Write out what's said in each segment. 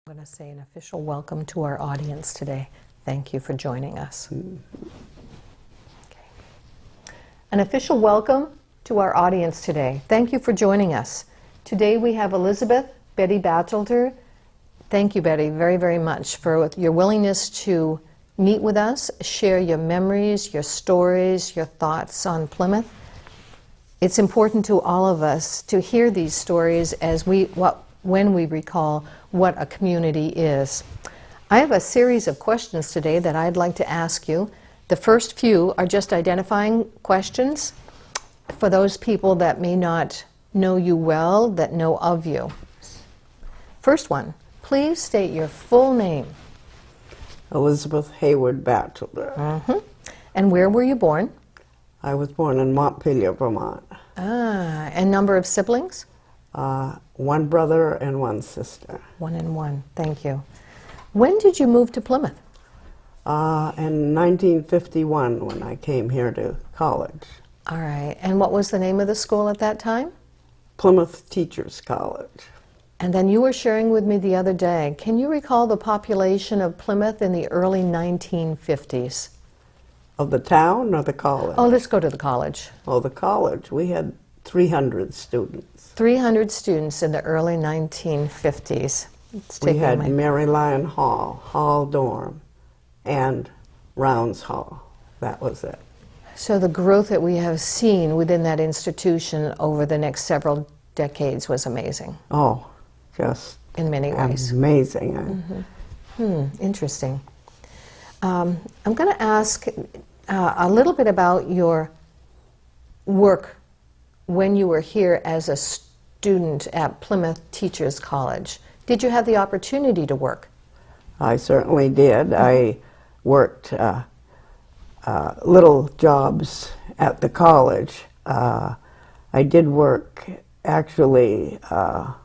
I'm going to say an official welcome to our audience today. Thank you for joining us. Okay. An official welcome to our audience today. Thank you for joining us. Today we have Elizabeth, Betty Batchelder. Thank you, Betty, very, very much for your willingness to meet with us, share your memories, your stories, your thoughts on Plymouth. It's important to all of us to hear these stories when we recall what a community is. I have a series of questions today that I'd like to ask you. The first few are just identifying questions for those people that may not know you well, that know of you. First one, please state your full name. Elizabeth Hayward Batchelder. And where were you born? I was born in Montpelier, Vermont. And number of siblings? One brother and one sister. 1 and 1, thank you. When did you move to Plymouth? In 1951 when I came here to college. All right, and what was the name of the school at that time? Plymouth Teachers College. And then you were sharing with me the other day, can you recall the population of Plymouth in the early 1950s? Of the town or the college? Oh, let's go to the college. Oh, the college. We had 300 students. 300 students in the early 1950s. We had Mary Lyon Hall, Hall Dorm, and Rounds Hall. That was it. So the growth that we have seen within that institution over the next several decades was amazing. Oh, just in many ways. Amazing. Interesting. I'm going to ask a little bit about your work when you were here as a student at Plymouth Teachers College. Did you have the opportunity to work? I certainly did. I worked little jobs at the college. I did work actually 5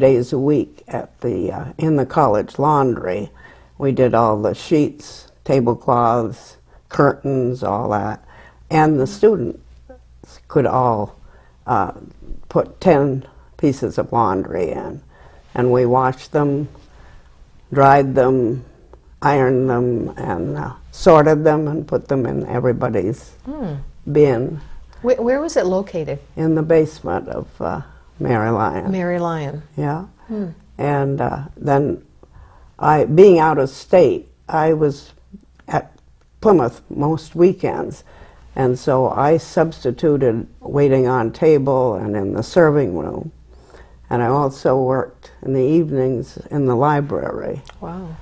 days a week at in the college laundry. We did all the sheets, tablecloths, curtains, all that. And the students could all put 10 pieces of laundry in. And we washed them, dried them, ironed them, and sorted them and put them in everybody's bin. Where was it located? In the basement of Mary Lyon. Mary Lyon. Yeah. And then being out of state, I was at Plymouth most weekends. And so I substituted waiting on table and in the serving room. And I also worked in the evenings in the library. Wow.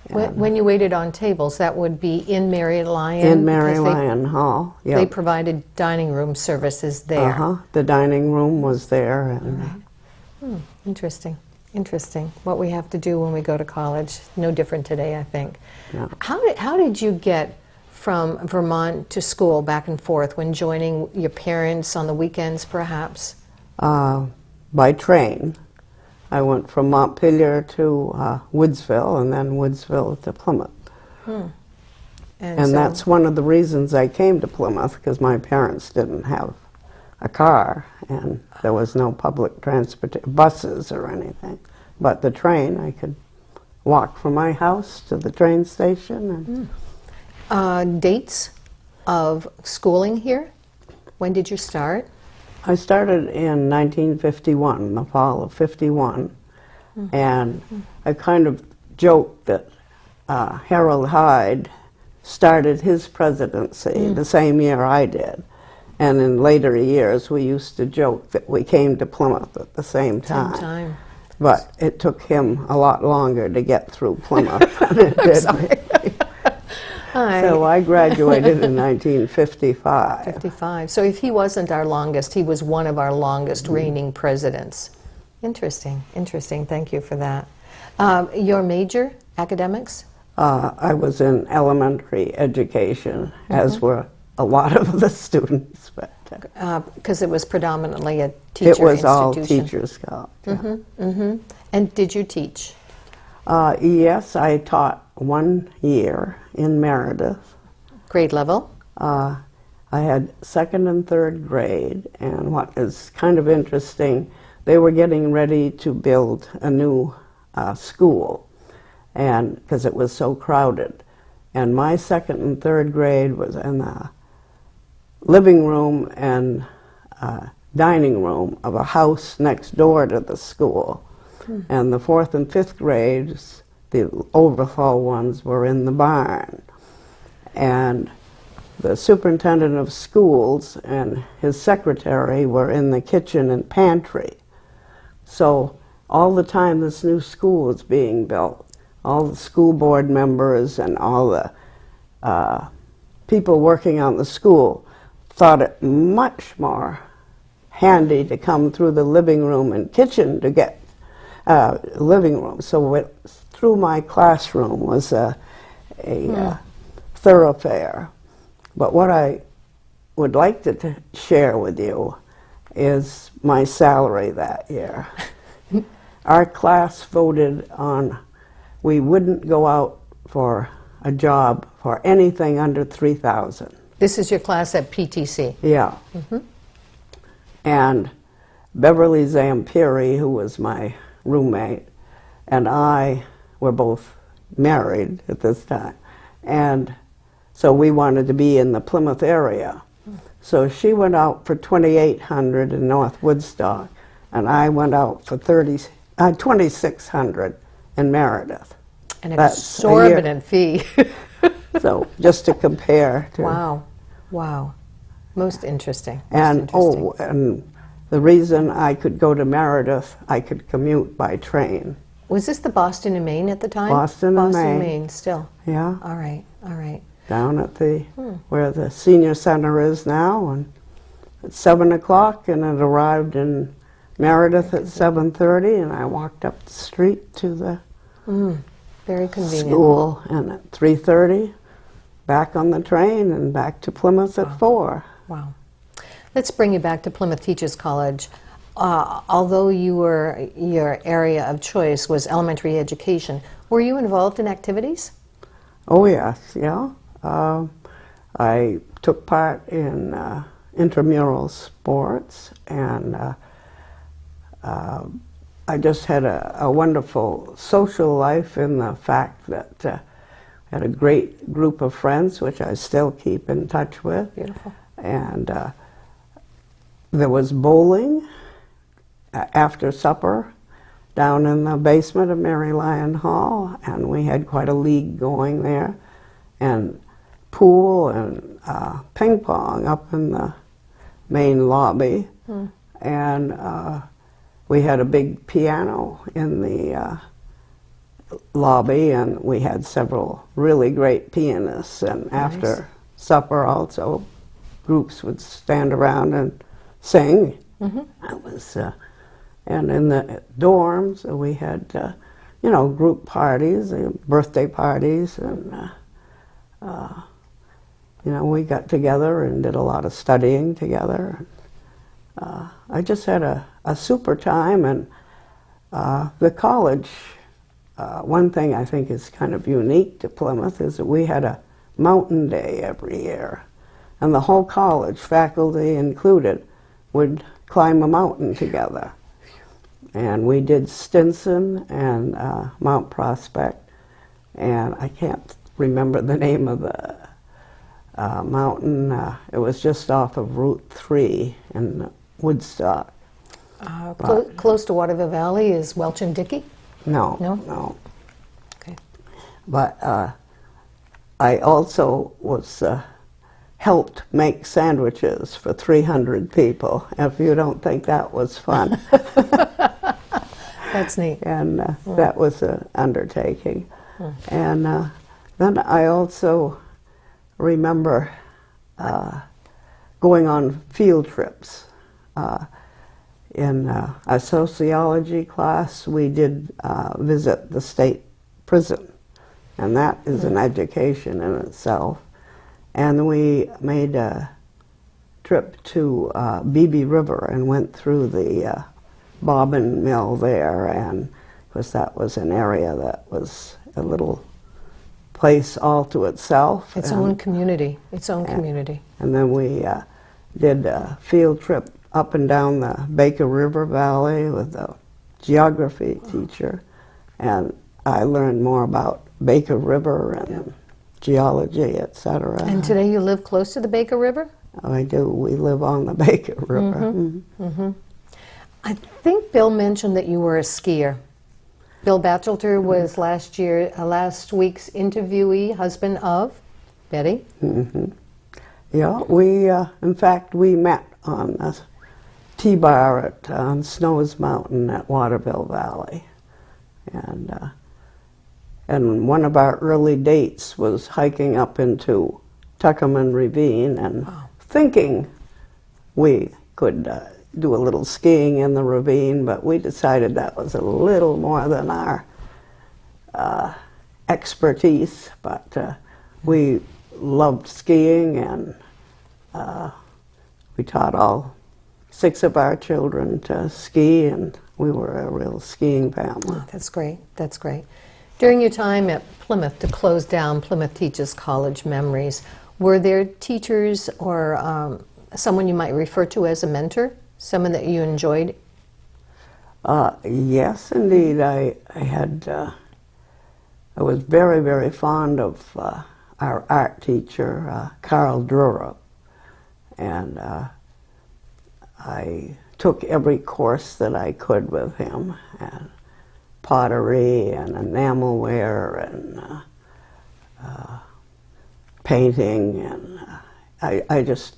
When you waited on tables, that would be in Mary Lyon? In Mary Lyon Hall, yeah. They provided dining room services there. The dining room was there. And, Interesting. Interesting. What we have to do when we go to college, no different today, I think. Yeah. How did you get from Vermont to school back and forth when joining your parents on the weekends, perhaps? By train. I went from Montpelier to Woodsville, and then Woodsville to Plymouth. And so that's one of the reasons I came to Plymouth, because my parents didn't have a car, and there was no public transportation, buses or anything. But the train, I could walk from my house to the train station. And dates of schooling here? When did you start? I started in 1951, the fall of 51, and I kind of joked that Harold Hyde started his presidency the same year I did. And in later years, we used to joke that we came to Plymouth at the same time. But it took him a lot longer to get through Plymouth than it did me. So I graduated in 1955. 55. So if he wasn't our longest, he was one of our longest reigning presidents. Interesting, interesting. Thank you for that. Your major, academics? I was in elementary education, as were a lot of the students. Because it was predominantly a teacher institution. It was all teachers' college. And did you teach? Yes, I taught 1 year in Meredith. Grade level? I had 2nd and 3rd grade, and what is kind of interesting, they were getting ready to build a new school, and because it was so crowded. And my second and third grade was in the living room and dining room of a house next door to the school. And the fourth and fifth grades, the overflow ones, were in the barn. And the superintendent of schools and his secretary were in the kitchen and pantry. So all the time this new school was being built, all the school board members and all the people working on the school thought it much more handy to come through the living room and kitchen to get living room. So through my classroom was a thoroughfare. But what I would like to share with you is my salary that year. Our class voted on we wouldn't go out for a job for anything under $3,000. This is your class at PTC? Yeah. And Beverly Zampiri, who was my roommate, and I were both married at this time. And so we wanted to be in the Plymouth area. So she went out for $2,800 in North Woodstock, and I went out for $2,600 in Meredith. An exorbitant fee. So just to compare. Wow, wow. Most interesting. And and the reason I could go to Meredith, I could commute by train. Was this the Boston and Maine at the time? Boston and Maine. Maine, still. Yeah. All right, all right. Down at the where the senior center is now, and at 7 o'clock, and it arrived in Meredith at 7:30, and I walked up the street to the Very convenient. school, and at 3:30, back on the train and back to Plymouth at 4. Wow. Let's bring you back to Plymouth Teachers College. Although your area of choice was elementary education, were you involved in activities? Oh yes, yeah. I took part in intramural sports, and I just had a wonderful social life in the fact that I had a great group of friends, which I still keep in touch with. Beautiful. And there was bowling after supper down in the basement of Mary Lyon Hall, and we had quite a league going there, and pool and ping pong up in the main lobby, and we had a big piano in the lobby, and we had several really great pianists, and after supper also groups would stand around and sing. That was, and in the dorms we had, group parties, birthday parties, and we got together and did a lot of studying together. I just had a super time, and the college, one thing I think is kind of unique to Plymouth is that we had a mountain day every year, and the whole college, faculty included, would climb a mountain together. And we did Stinson and Mount Prospect, and I can't remember the name of the mountain. It was just off of Route 3 in Woodstock. Close to Waterville Valley is Welch and Dickey? No. Okay. But I also was helped make sandwiches for 300 people, if you don't think that was fun. That's neat. And that was an undertaking. And then I also remember going on field trips. In a sociology class, we did visit the state prison, and that is an education in itself. And we made a trip to Beebe River and went through the bobbin mill there, and of course that was an area that was a little place all to itself. Its own community. Its own community. And then we did a field trip up and down the Baker River Valley with a geography teacher, And I learned more about Baker River and geology, etc. And today you live close to the Baker River? I do. We live on the Baker River. I think Bill mentioned that you were a skier. Bill Batchelder was last week's interviewee, husband of Betty. Yeah, we, in fact, we met on a T-bar on Snows Mountain at Waterville Valley. And one of our early dates was hiking up into Tuckerman Ravine and thinking we could do a little skiing in the ravine, but we decided that was a little more than our expertise. But we loved skiing, and we taught all 6 of our children to ski, and we were a real skiing family. Oh, that's great. That's great. During your time at Plymouth, to close down Plymouth Teachers College Memories, were there teachers or someone you might refer to as a mentor? Someone that you enjoyed? Yes, indeed. I was very, very fond of our art teacher, Carl Drurup. And I took every course that I could with him, and pottery and enamelware and painting, and I just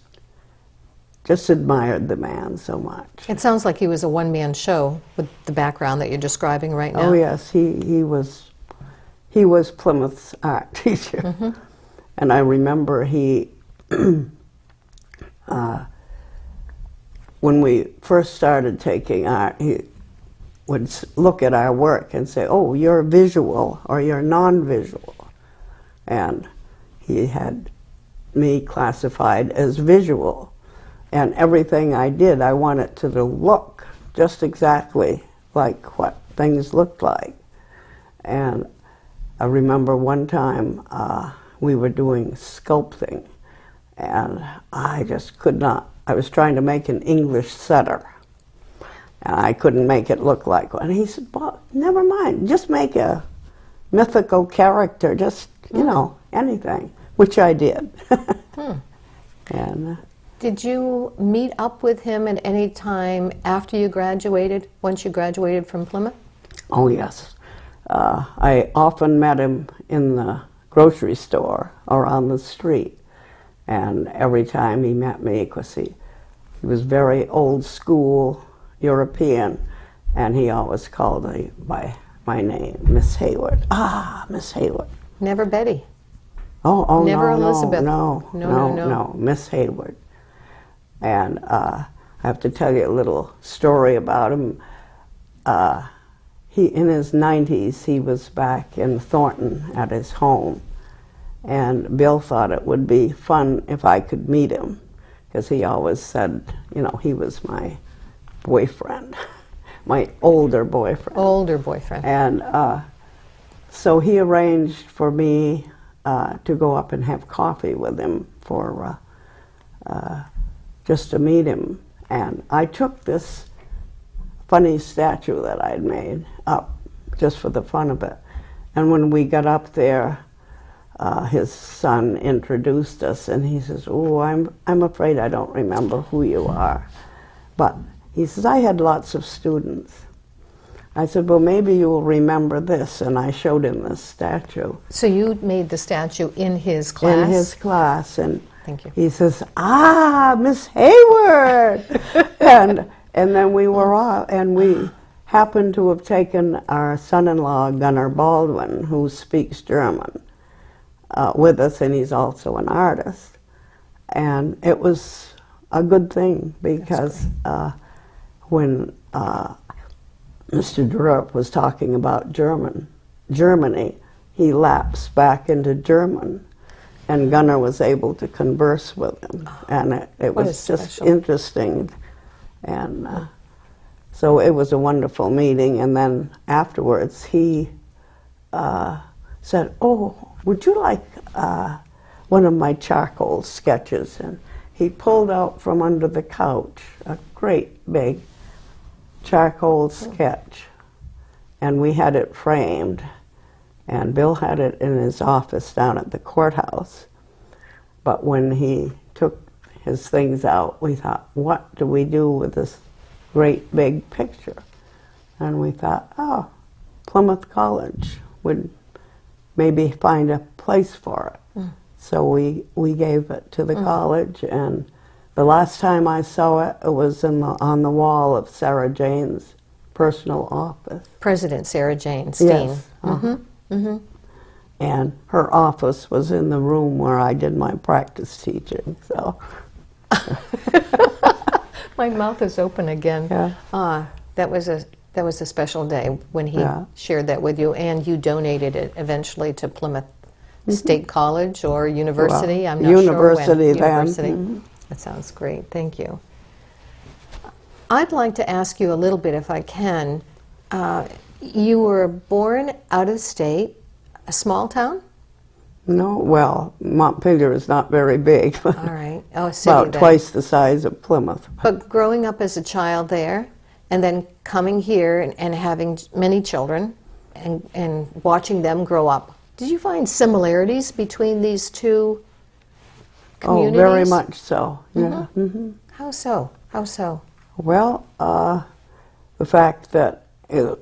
admired the man so much. It sounds like he was a one-man show with the background that you're describing right now. Oh yes, he was Plymouth's art teacher. And I remember he when we first started taking art, he would look at our work and say, "Oh, you're visual or you're non-visual," and he had me classified as visual. And everything I did, I wanted to look just exactly like what things looked like. And I remember one time we were doing sculpting, and I just could not. I was trying to make an English setter, and I couldn't make it look like one. And he said, "Well, never mind, just make a mythical character, just, you know, anything," which I did. And did you meet up with him at any time after you graduated, once you graduated from Plymouth? oh yes, I often met him in the grocery store or on the street, and every time he met me, because he was very old school European, and he always called me by my name, Miss Hayward. Ah, Miss Hayward. Never Betty. Oh, Never no, Elizabeth. No, Miss Hayward. And I have to tell you a little story about him. He, in his 90s, he was back in Thornton at his home, and Bill thought it would be fun if I could meet him, because he always said, you know, he was my boyfriend, my older boyfriend. Older boyfriend. And so he arranged for me to go up and have coffee with him for just to meet him. And I took this funny statue that I'd made up just for the fun of it. And when we got up there, his son introduced us, and he says, "Oh, I'm afraid I don't remember who you are." But he says, "I had lots of students." I said, "Well, maybe you'll remember this," and I showed him this statue. So you made the statue in his class? In his class, and Thank you. he says, "Ah, Miss Hayward!" and then we were off, and we happened to have taken our son-in-law, Gunnar Baldwin, who speaks German, with us, and he's also an artist. And it was a good thing, because when Mr. Drurup was talking about Germany, he lapsed back into German, and Gunnar was able to converse with him, and it was just interesting. And so it was a wonderful meeting. And then afterwards, he said, "Oh, would you like one of my charcoal sketches?" And he pulled out from under the couch a great big charcoal sketch. and we had it framed. And Bill had it in his office down at the courthouse. But when he took his things out, we thought, what do we do with this great big picture? And we thought, oh, Plymouth College would maybe find a place for it. So we gave it to the college, and the last time I saw it, it was on the wall of Sarah Jane's personal office. President Sarah Jane Steen. Yes. And her office was in the room where I did my practice teaching. So My mouth is open again. Yeah. That was a special day when he shared that with you, and you donated it eventually to Plymouth State College or university. Well, I'm not university sure when. then. University. That sounds great. Thank you. I'd like to ask you a little bit, if I can. You were born out of state, a small town? No, well, Montpelier is not very big. All right. Oh, a city About then. twice the size of Plymouth. But growing up as a child there, and then coming here and having many children and watching them grow up, did you find similarities between these two communities? Oh, very much so. Yeah. How so? How so? Well, the fact that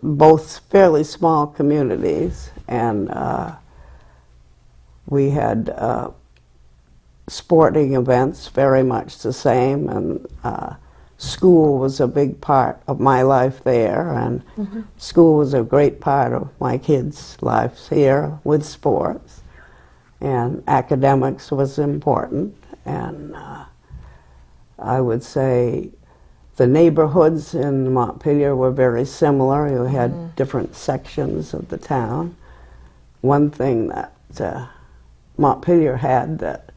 both fairly small communities, and we had sporting events very much the same, and school was a big part of my life there, and school was a great part of my kids' lives here with sports, and academics was important, and I would say the neighborhoods in Montpelier were very similar. You had different sections of the town. One thing that Montpelier had that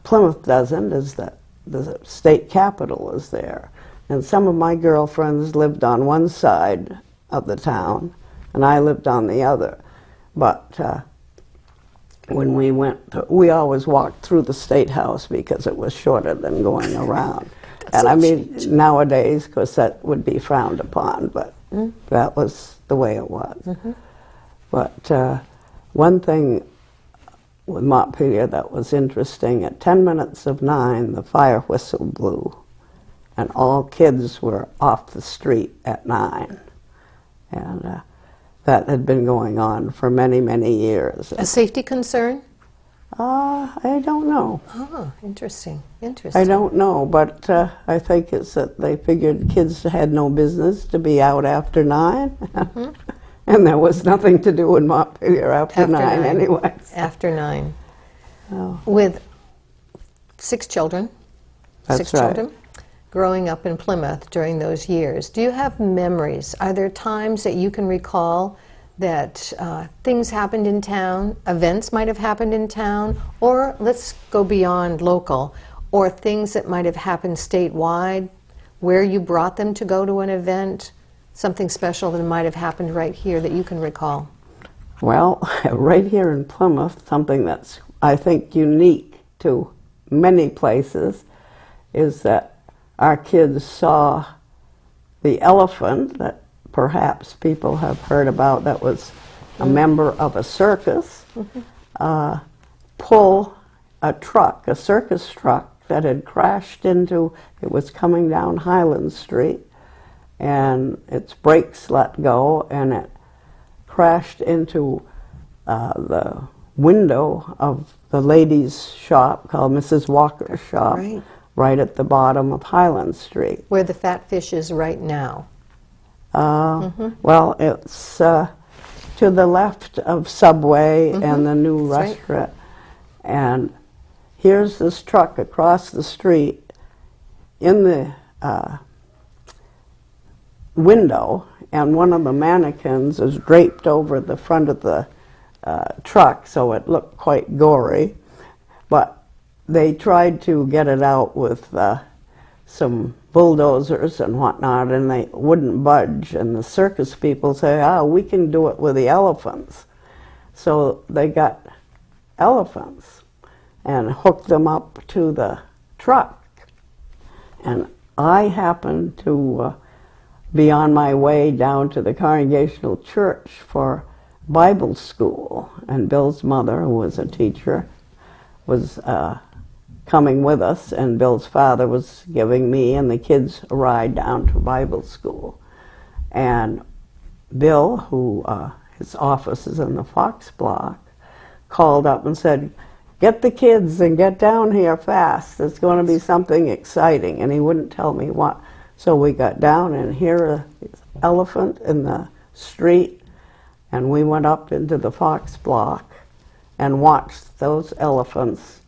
Plymouth doesn't is that the state capitol is there. And some of my girlfriends lived on one side of the town, and I lived on the other. But when we went, we always walked through the State House because it was shorter than going around. And I mean, nowadays, of course, that would be frowned upon, but that was the way it was. But one thing with Montpelier that was interesting, at 10 minutes of 9, the fire whistle blew, and all kids were off the street at 9. And that had been going on for many, many years. A safety concern? I don't know. Oh, interesting. Interesting. I don't know, but I think it's that they figured kids had no business to be out after 9. And there was nothing to do in Montpelier after 9 anyway. After 9. Oh. With 6 children. That's 6 right. children. Growing up in Plymouth during those years, do you have memories? Are there times that you can recall that things happened in town, events might have happened in town, or let's go beyond local, or things that might have happened statewide, where you brought them to go to an event, something special that might have happened right here that you can recall? Well, right here in Plymouth, something that's, I think, unique to many places is that our kids saw the elephant that perhaps people have heard about, that was a member of a circus, pull a truck, a circus truck that had crashed into, it was coming down Highland Street, and its brakes let go, and it crashed into the window of the ladies' shop called Mrs. Walker's shop, right at the bottom of Highland Street. Where the Fat Fish is right now. Well, it's to the left of Subway and the new restaurant. And here's this truck across the street in the window, and one of the mannequins is draped over the front of the truck, so it looked quite gory. But they tried to get it out with some bulldozers and whatnot, and they wouldn't budge. And the circus people say, we can do it with the elephants. So they got elephants and hooked them up to the truck. And I happened to be on my way down to the Congregational Church for Bible school. And Bill's mother, who was a teacher, was coming with us, and Bill's father was giving me and the kids a ride down to Bible school. And Bill, who his office is in the Fox Block, called up and said, "Get the kids and get down here fast. There's going to be something exciting." And he wouldn't tell me what. So we got down, and here an elephant in the street, and we went up into the Fox Block and watched those elephants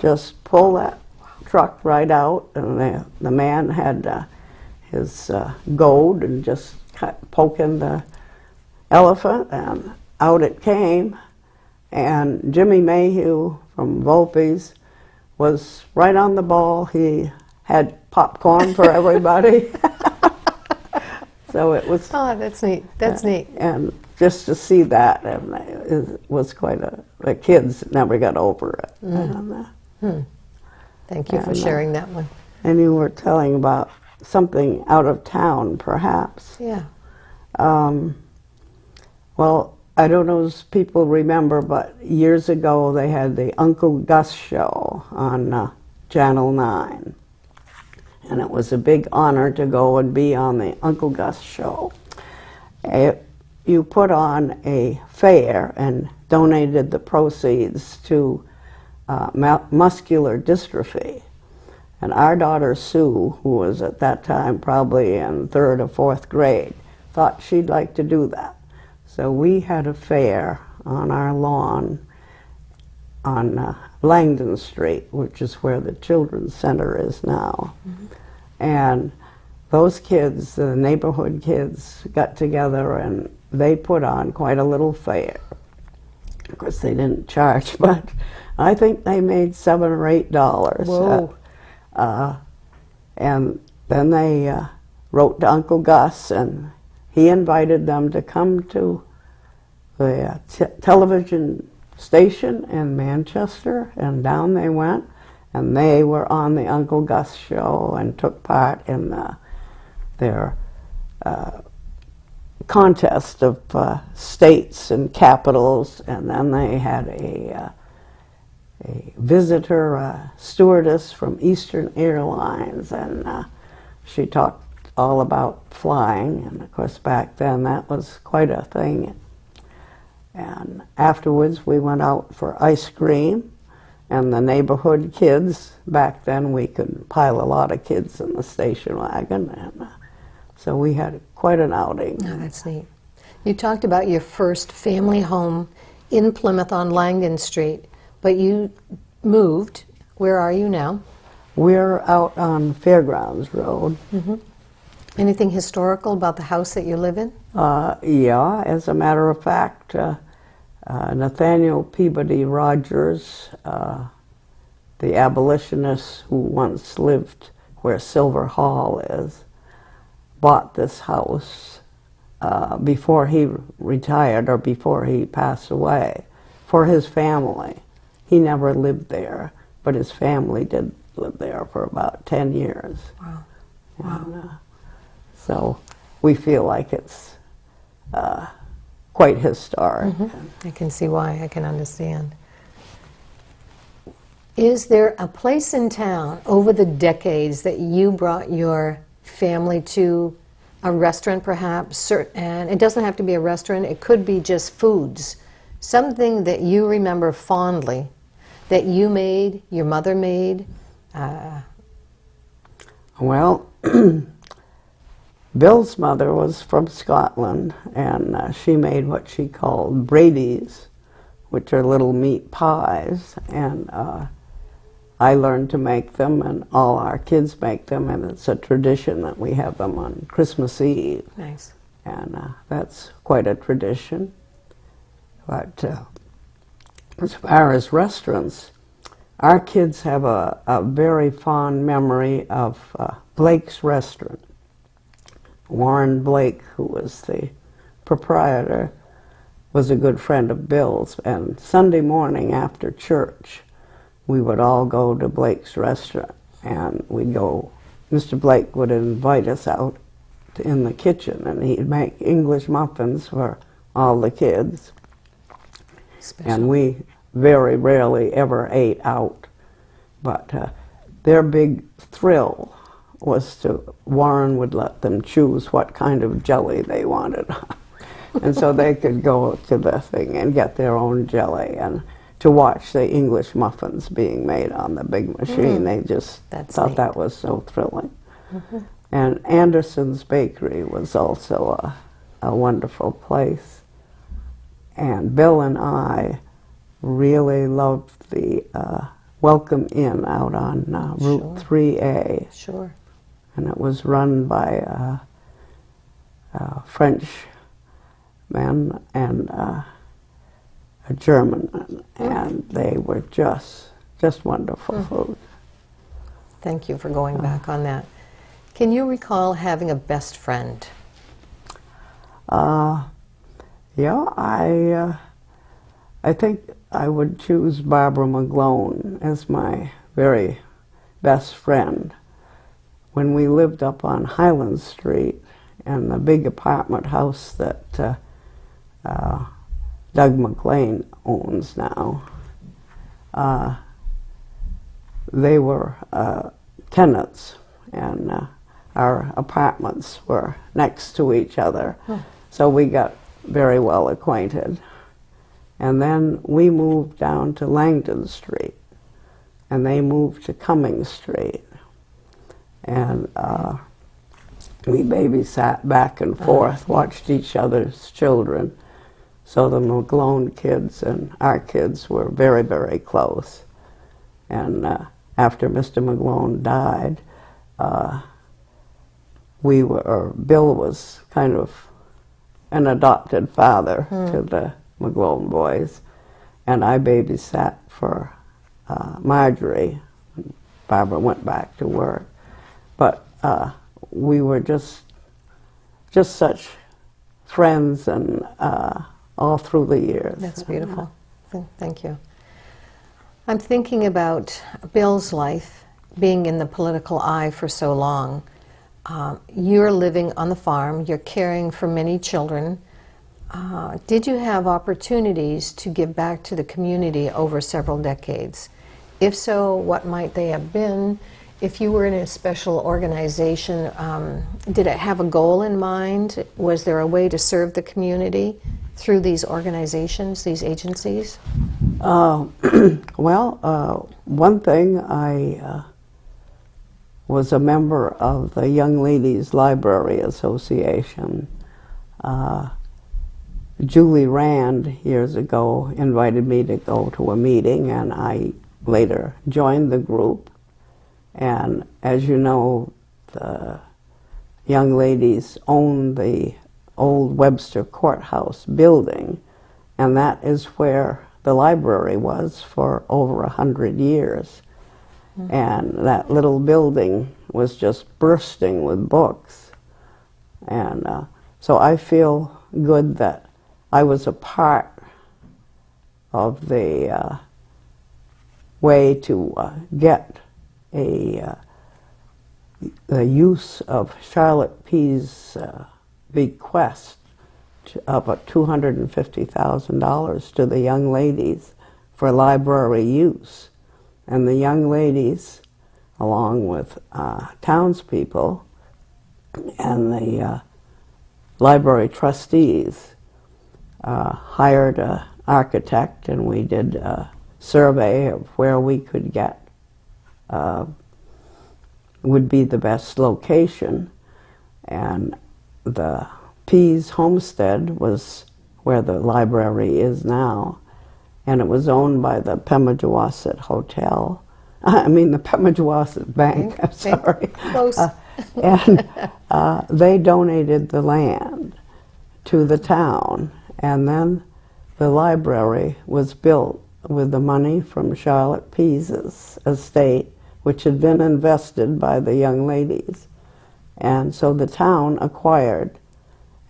just pull that truck right out. And the man had his goad and just poking the elephant, and out it came. And Jimmy Mayhew from Volpe's was right on the ball. He had popcorn for everybody. So it was... Oh, that's neat. That's neat. And just to see that, and it was quite the kids never got over it. Thank you for sharing that one. And you were telling about something out of town, perhaps. Yeah. Well, I don't know if people remember, but years ago they had the Uncle Gus show on Channel 9. And it was a big honor to go and be on the Uncle Gus show. You put on a fair and donated the proceeds to muscular dystrophy. And our daughter Sue, who was at that time probably in 3rd or 4th grade, thought she'd like to do that. So we had a fair on our lawn on Langdon Street, which is where the Children's Center is now. And those kids, the neighborhood kids, got together and they put on quite a little fair. Of course, they didn't charge, but I think they made $7 or $8. Whoa. And then they wrote to Uncle Gus, and he invited them to come to the television station in Manchester, and down they went, and they were on the Uncle Gus show and took part in their contest of states and capitals. And then they had a visitor, a stewardess from Eastern Airlines, and she talked all about flying, and of course back then that was quite a thing. And afterwards we went out for ice cream, and the neighborhood kids, back then we could pile a lot of kids in the station wagon, and so we had quite an outing. Oh, that's neat. You talked about your first family home in Plymouth on Langdon Street, but you moved. Where are you now? We're out on Fairgrounds Road. Anything historical about the house that you live in? Yeah, as a matter of fact, Nathaniel Peabody Rogers, the abolitionist who once lived where Silver Hall is, bought this house before he retired or before he passed away for his family. He never lived there, but his family did live there for about 10 years. Wow. And, so we feel like it's quite historic. I can see why. I can understand. Is there a place in town over the decades that you brought your family to, a restaurant perhaps, and it doesn't have to be a restaurant, it could be just foods, something that you remember fondly that you made, your mother made? Well, Bill's mother was from Scotland, and she made what she called Brady's, which are little meat pies, and I learned to make them, and all our kids make them, and it's a tradition that we have them on Christmas Eve. Nice. And that's quite a tradition. But as far as restaurants, our kids have a very fond memory of Blake's Restaurant. Warren Blake, who was the proprietor, was a good friend of Bill's, and Sunday morning after church, we would all go to Blake's Restaurant, and we'd go, Mr. Blake would invite us out in the kitchen, and he'd make English muffins for all the kids. Special. And we very rarely ever ate out. But their big thrill was Warren would let them choose what kind of jelly they wanted. And so they could go to the thing and get their own jelly, and to watch the English muffins being made on the big machine. They just thought that was so thrilling. And Anderson's Bakery was also a wonderful place. And Bill and I really loved the Welcome Inn out on Route 3A. Sure. And it was run by French men and a German man, and they were just wonderful food. Thank you for going back on that. Can you recall having a best friend? Yeah, I think I would choose Barbara McGlone as my very best friend. When we lived up on Highland Street in the big apartment house that Doug McLean owns now, they were tenants, and our apartments were next to each other. So we got very well acquainted. And then we moved down to Langdon Street, and they moved to Cumming Street. And we babysat back and forth, watched each other's children. So the McGlone kids and our kids were very, very close. And after Mr. McGlone died, Bill was kind of an adopted father to the McGlone boys, and I babysat for Marjorie. Barbara went back to work, but we were just such friends, and all through the years. That's beautiful. Thank you. I'm thinking about Bill's life, being in the political eye for so long. You're living on the farm, you're caring for many children. Did you have opportunities to give back to the community over several decades? If so, what might they have been? If you were in a special organization, did it have a goal in mind? Was there a way to serve the community through these organizations, these agencies? Well, one thing, I was a member of the Young Ladies Library Association. Julie Rand years ago invited me to go to a meeting, and I later joined the group. And as you know, the young ladies own the old Webster Courthouse building, and that is where the library was for over 100 years. And that little building was just bursting with books. And so I feel good that I was a part of the way to get the use of Charlotte P.'s bequest of $250,000 to the young ladies for library use. And the young ladies, along with townspeople and the library trustees, hired an architect, and we did a survey of where we could get would be the best location. And the Pease homestead was where the library is now, and it was owned by the Pemigewasset Hotel. The Pemigewasset Bank, I'm sorry. Close. And they donated the land to the town, and then the library was built with the money from Charlotte Pease's estate, which had been invested by the young ladies. And so the town acquired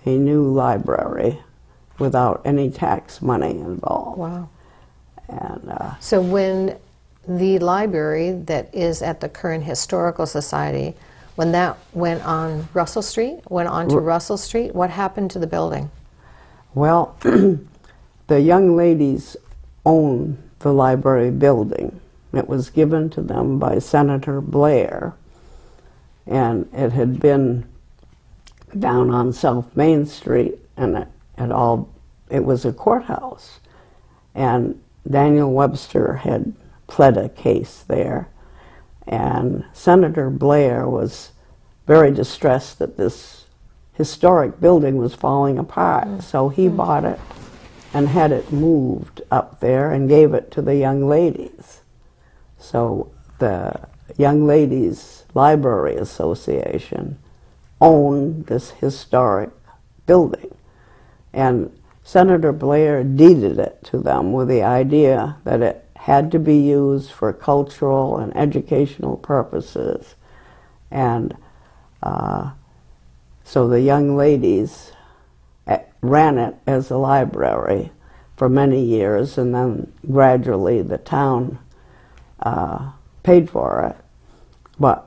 a new library without any tax money involved. Wow. And So when the library that is at the current Historical Society when that went on Russell Street, went on to Russell Street, what happened to the building? Well, the young ladies own the library building. It was given to them by Senator Blair, and it had been down on South Main Street, and it was a courthouse. And Daniel Webster had pled a case there, and Senator Blair was very distressed that this historic building was falling apart. So he bought it and had it moved up there and gave it to the young ladies. So the Young Ladies Library Association owned this historic building, and Senator Blair deeded it to them with the idea that it had to be used for cultural and educational purposes. And so the young ladies ran it as a library for many years, and then gradually the town paid for it. But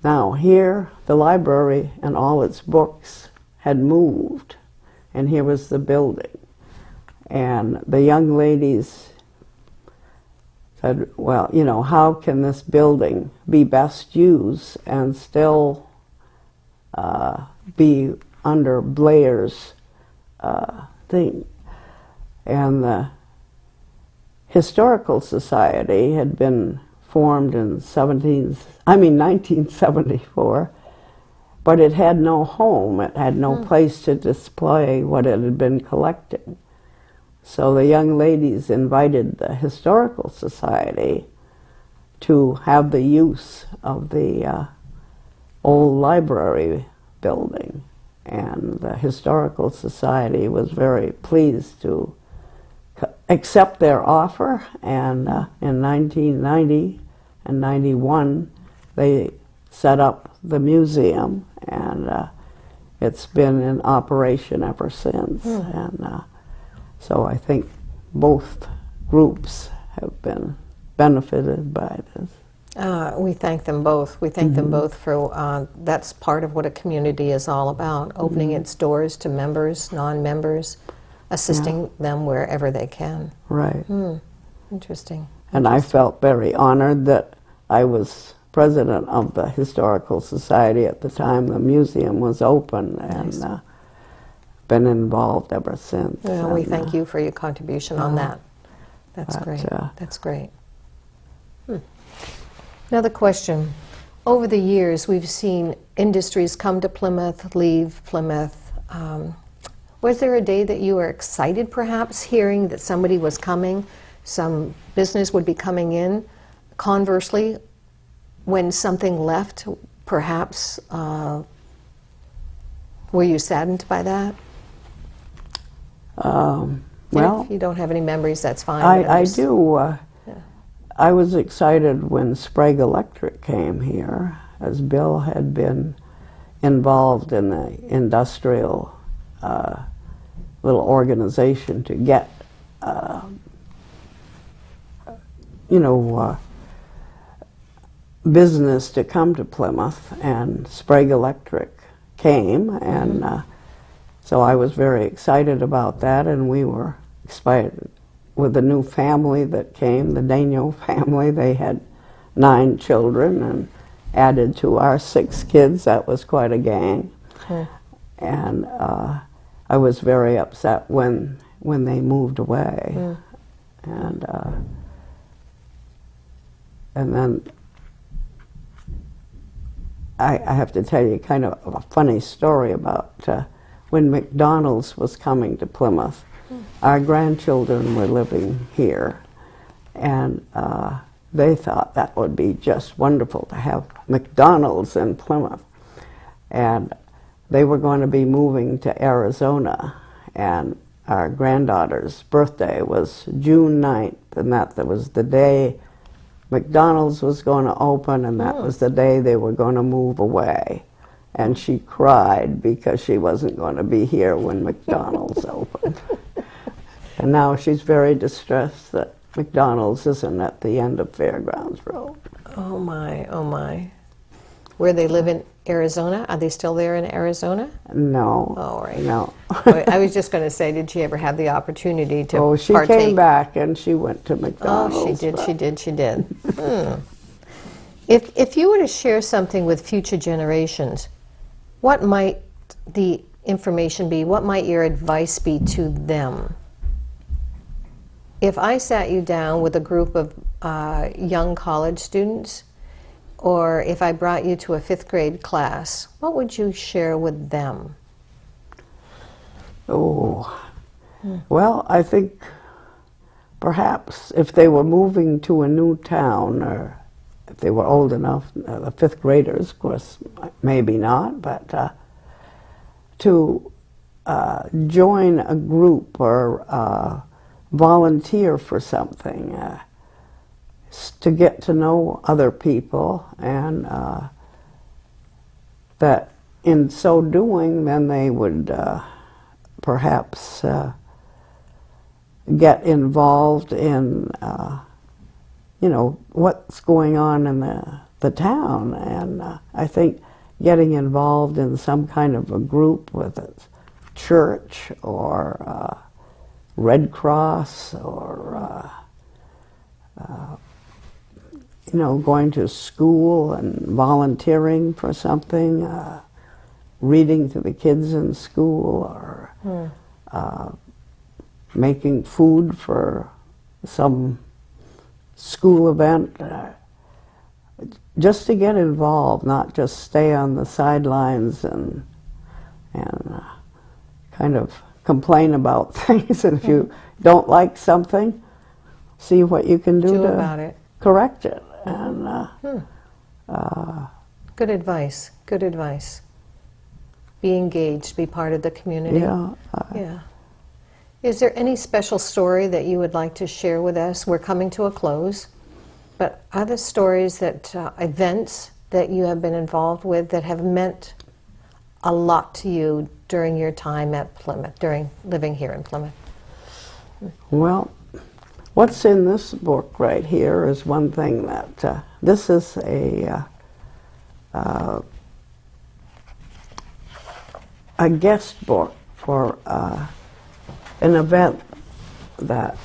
now here, the library and all its books had moved, and here was the building. And the young ladies said, well, you know, how can this building be best used and still be under Blair's thing? And the Historical Society had been formed in 1974, but it had no home. It had no place to display what it had been collecting. So the young ladies invited the Historical Society to have the use of the old library building. And the Historical Society was very pleased to accept their offer, and in 1990 and 91 they set up the museum, and it's been in operation ever since. And so I think both groups have been benefited by this. We thank them both. We thank them both for, that's part of what a community is all about, opening its doors to members, non-members, assisting them wherever they can. Right. Interesting. And I felt very honored that I was president of the Historical Society at the time the museum was open, and been involved ever since. Well, we thank you for your contribution on that. That's great. That's great. Another question. Over the years, we've seen industries come to Plymouth, leave Plymouth. Was there a day that you were excited, perhaps, hearing that somebody was coming, some business would be coming in? Conversely, when something left, perhaps, were you saddened by that? Well, if you don't have any memories, that's fine. I do. I was excited when Sprague Electric came here, as Bill had been involved in the industrial little organization to get, business to come to Plymouth, and Sprague Electric came, and so I was very excited about that, and we were excited with the new family that came, the Daigneault family. They had 9 children, and added to our 6 kids. That was quite a gang. And I was very upset when they moved away. And then I have to tell you kind of a funny story about when McDonald's was coming to Plymouth. Our grandchildren were living here, and they thought that would be just wonderful to have McDonald's in Plymouth. And they were going to be moving to Arizona, and our granddaughter's birthday was June 9th, and that was the day McDonald's was going to open, and that was the day they were going to move away. And she cried because she wasn't going to be here when McDonald's opened. And now she's very distressed that McDonald's isn't at the end of Fairgrounds Road. Oh my, oh my. Where they live Arizona. Are they still there in Arizona? No. Oh, right. No. I was just going to say, did she ever have the opportunity to Oh, she partake? came back and she went to Oh, McDonald's. she did. If you were to share something with future generations, what might the information be? What might your advice be to them? If I sat you down with a group of young college students, or if I brought you to a 5th grade class, what would you share with them? Oh, well, I think perhaps if they were moving to a new town, or if they were old enough, the 5th graders, of course, maybe not, but to join a group or volunteer for something, to get to know other people, and that in so doing, then they would perhaps get involved in, what's going on in the town. And I think getting involved in some kind of a group, whether it's church or Red Cross or going to school and volunteering for something, reading to the kids in school, or making food for some school event, just to get involved, not just stay on the sidelines and kind of complain about things. And if you don't like something, see what you can do to about it. Correct it. And Good advice. Good advice. Be engaged. Be part of the community. yeah, Yeah. Is there any special story that you would like to share with us? We're coming to a close, but are there stories that events that you have been involved with that have meant a lot to you during your time at Plymouth, during living here in Plymouth? well, what's in this book right here is one thing that this is a guest book for an event that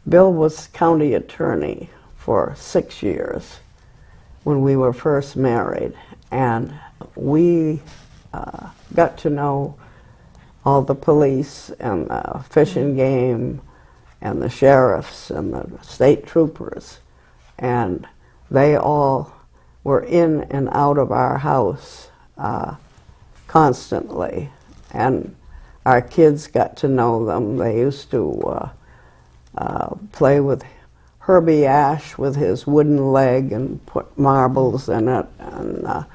Bill was county attorney for 6 years when we were first married, and we got to know all the police and the fish and game and the sheriffs and the state troopers, and they all were in and out of our house constantly, and our kids got to know them. They used to play with Herbie Ash with his wooden leg and put marbles in it, and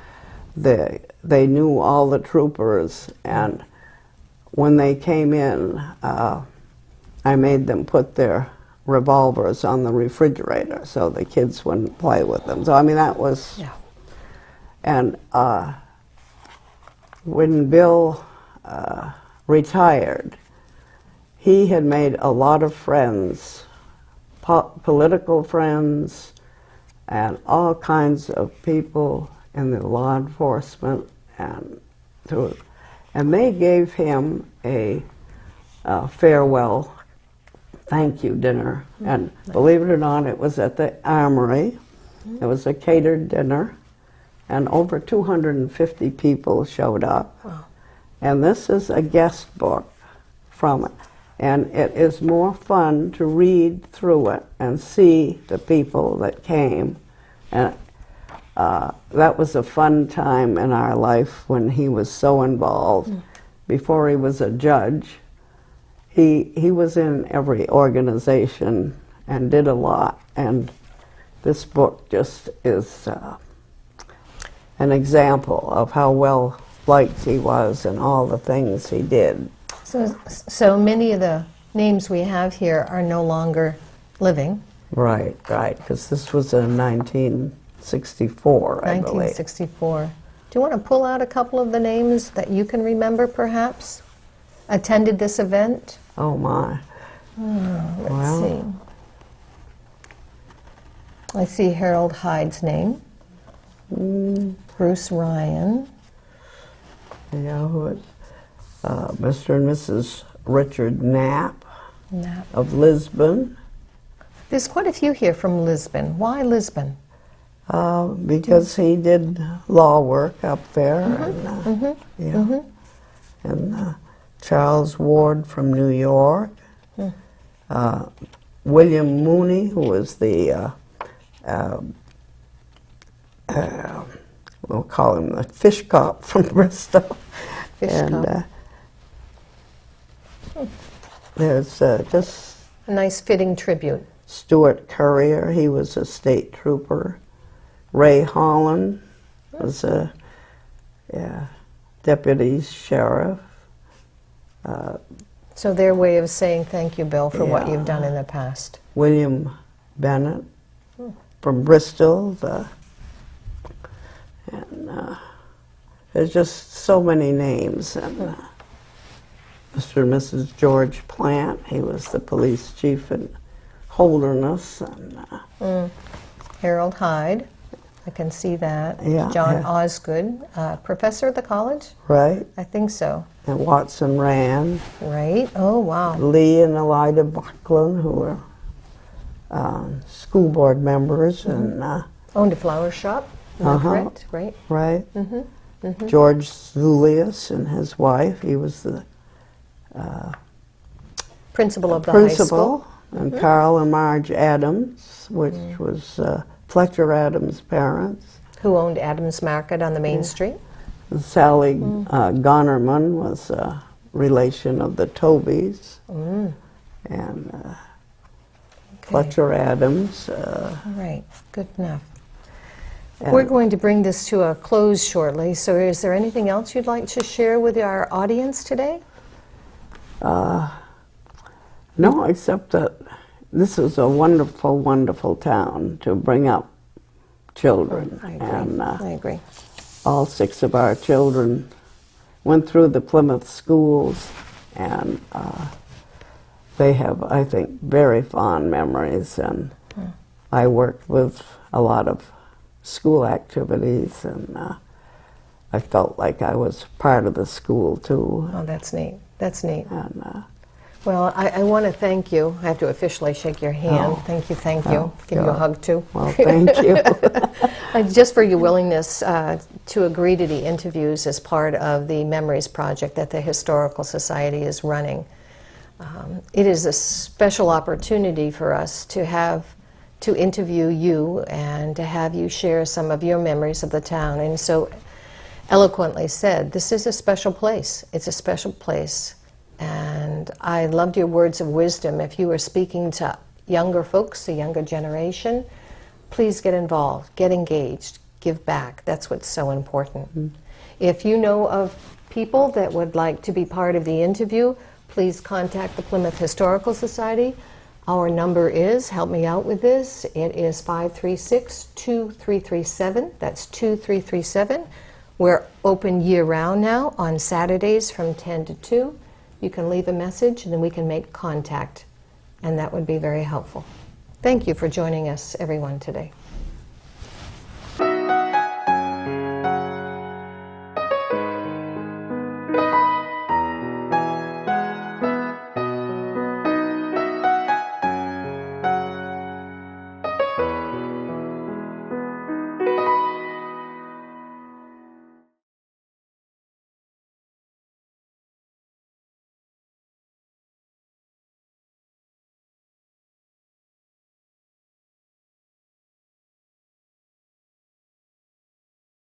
they knew all the troopers, and when they came in, I made them put their revolvers on the refrigerator so the kids wouldn't play with them. So I mean, that was, Yeah. and when Bill retired, he had made a lot of friends, political friends, and all kinds of people in the law enforcement, and they gave him a farewell thank you dinner. And believe it or not, it was at the Armory. It was a catered dinner, and over 250 people showed up. Wow. And this is a guest book from it. And it is more fun to read through it and see the people that came. And that was a fun time in our life when he was so involved. Before he was a judge, he was in every organization and did a lot. And this book just is an example of how well liked he was and all the things he did. So many of the names we have here are no longer living. Right, because this was in 1964, I believe. 1964. Do you want to pull out a couple of the names that you can remember, perhaps? Attended this event? Oh, my. Let's see. I see Harold Hyde's name. Bruce Ryan. Yeah, who is Mr. and Mrs. Richard Knapp Knapp. of Lisbon. There's quite a few here from Lisbon. Why Lisbon? Because he did law work up there. And, yeah. And Charles Ward from New York. William Mooney, who was the, we'll call him the fish cop from Bristol. Fish cop. There's just A nice fitting tribute. Stuart Currier, he was a state trooper. Ray Holland was a deputy sheriff. So their way of saying thank you, Bill, for what Yeah. you've done in the past. William Bennett from Bristol. There's just so many names. And Mr. and Mrs. George Plant, he was the police chief in Holderness. And, Harold Hyde, I can see that. Yeah, John yeah. Osgood, professor at the college? right? I think so. And Watson Rand. Right? Oh, wow. Lee and Elida Buckland, who were school board members, and Owned a flower shop, is that correct? Right? right, George Zulius and his wife. He was the Principal of the high school. principal, and Carl and Marge Adams, which was Fletcher Adams' parents. Who owned Adams Market on the main street. And Sally Gonerman was a relation of the Tobys, and Fletcher Adams. All right, good enough. We're going to bring this to a close shortly, so is there anything else you'd like to share with our audience today? No, except that this is a wonderful, wonderful town to bring up children. I agree. And I agree. all 6 of our children went through the Plymouth schools, and they have, I think, very fond memories. And I worked with a lot of school activities, and I felt like I was part of the school too. Oh, that's neat. That's neat. And Well, I want to thank you. I have to officially shake your hand. Oh. Thank you, thank you. Oh, Give you a God. hug, too. well, thank you. Just for your willingness to agree to the interviews as part of the Memories Project that the Historical Society is running. It is a special opportunity for us to interview you and to have you share some of your memories of the town. And so eloquently said, this is a special place. It's a special place. And I loved your words of wisdom. If you are speaking to younger folks, the younger generation, please get involved, get engaged, give back. That's what's so important. If you know of people that would like to be part of the interview, please contact the Plymouth Historical Society. Our number is, help me out with this, it is 536-2337. That's 2337. We're open year-round now on Saturdays from 10 to 2. You can leave a message and then we can make contact, and that would be very helpful. Thank you for joining us, everyone, today.